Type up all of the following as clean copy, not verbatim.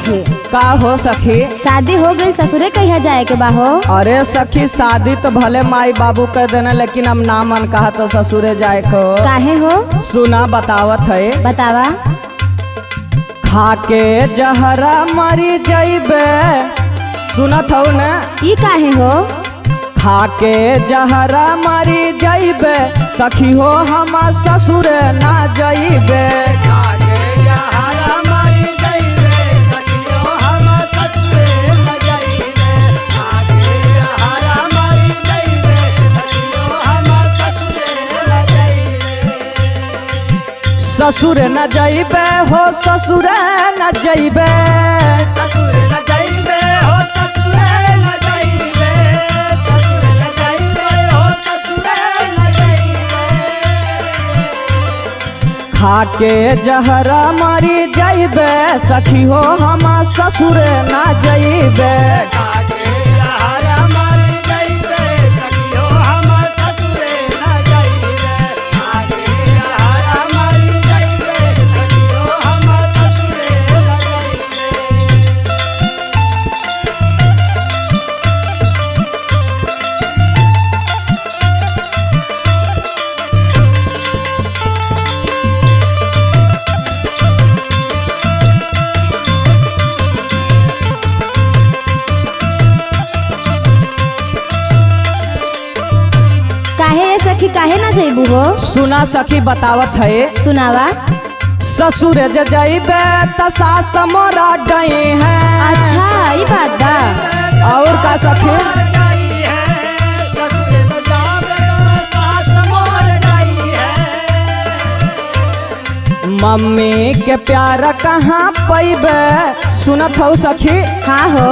सखी। का हो सखी? शादी हो गई, ससुरे कहिया जाए के बा हो? अरे सखी शादी तो भले माई बाबू कर देने, लेकिन हम ना मन कहा तो ससुरे जाए को। काहे हो? सुना बतावत है। बतावा। खाके जहरा मरी जाइबे, सुनत हो न? ई काहे हो? खाके जहरा मरी जाइबे, सखी हो हम ससुरे ना जाइबे। ससुर न जाइबे हो, ससुर न जाइबे, ससुर न जाइबे हो, ससुर न जाइबे, ससुर न जाइबे हो, ससुर न जाइबे। खाके जहरा मरी जाइबे, सखी हो हम ससुर न जाइबे। सखी काहे ना जाइबू हो? सुना सखी बतावत है। सुनावा। ससुर जाइबे त सास मोरा डई है। अच्छा ई बात बा। और का सखी? मम्मी के प्यार कहाँ पैबे, सुनत हो सखी? हाँ हो।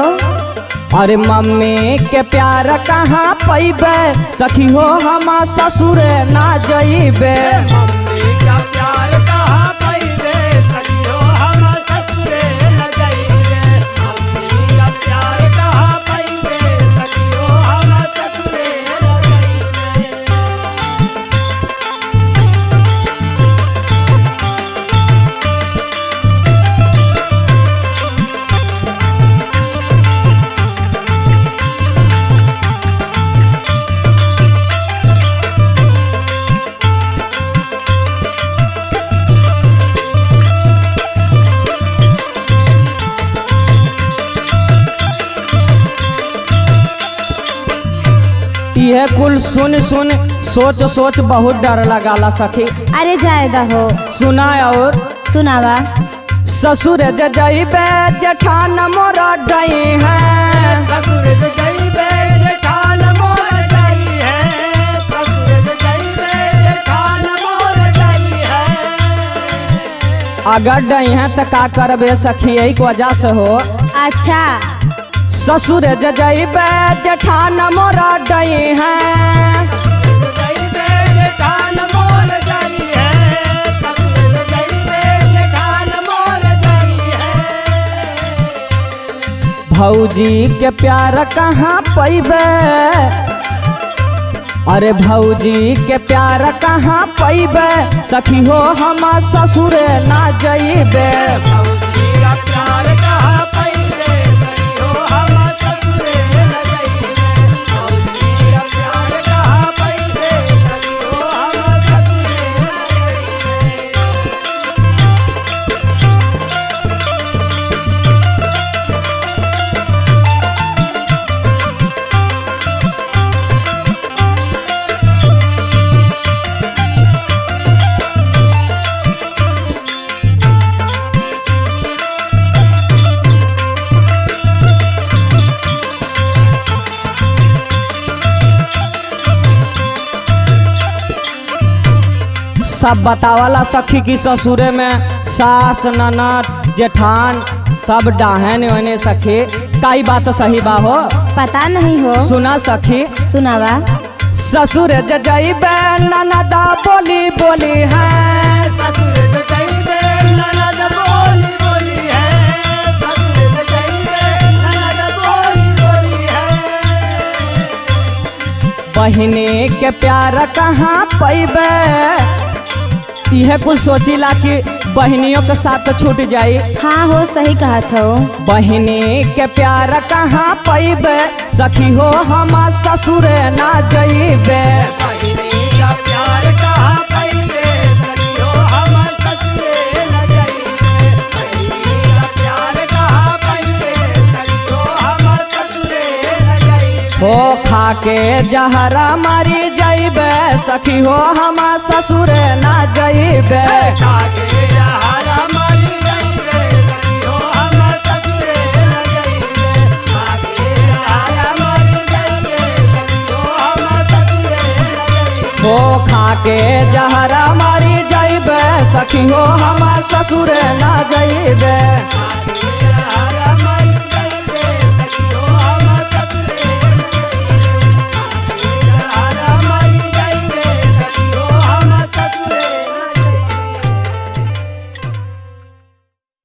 अरे मम्मी के प्यार कहाँ पैबे, सखी हो हम ससुर ना जाइबे। मम्मी का प्यार कहाँ पैबे, सखी हो हम ससुर न जाइबे। मम्मी का प्यार कहाँ पैबे, सखी हो हम ससुर न जाइबे। यह कुल सुन सुन सोच सोच बहुत डर लगाला सखी। अरे जायदा हो। सुना और सुनावा। ससुर जाइबे जेठान मोरा डई है। ससुर जाइबे जेठान मोर डई है। ससुर जाइबे जेठान मोर डई है। अगर डई है तो का करबे सखी, यही वजह से हो। अच्छा। ससुर जाइबे जेठान मोरा डई है। भौजी के प्यार कहाँ पैबे, अरे भौजी के प्यार कहाँ पैबे, सखी हो हम ससुर ना जाइबे। भौजी का प्यार कहाँ पैबे, सखी हो हम ससुर न जाइबे। भौजी का प्यार कहाँ पैबे, सखी हो हम ससुर न जाइबे। सब बतावाला सखी की ससुरे में सास ननद जेठान सब डाहन ओने सखी। कई बात सही बा हो? पता नहीं हो। सुना सखी। सुनावा। ससुर जाइबे ननदा बोली बोली है। ससुर जाइबे ननद बोली बोली है। ससुर जाइबे ननद बोली बोली है। बहिनी के प्यार कहाँ पैबे, यह कुछ सोचिला कि बहनियों के साथ छूट जाई। हाँ हो सही कहत हो। बहनी के प्यार कहाँ पैबे सखी हो हम ससुरे ना जइबे। बहिनी का प्यार कहाँ पैबे सखी हो हम ससुरे न जाइबे। बहिनी का प्यार कहाँ पैबे सखी हो हम ससुरे न जाइबे। हो खा के जहरा मारी जइबे सखी हो हम ससुरे ना जइबे। खाके जहरा मरी जाइबे सखी हो हम ससुरे न जाइबे। खाके जहरा मरी जाइबे सखी हो हम ससुरे न जाइबे। हो खा के जहरा मारी जइबे सखी हो हम ससुरे ना जइबे। खाके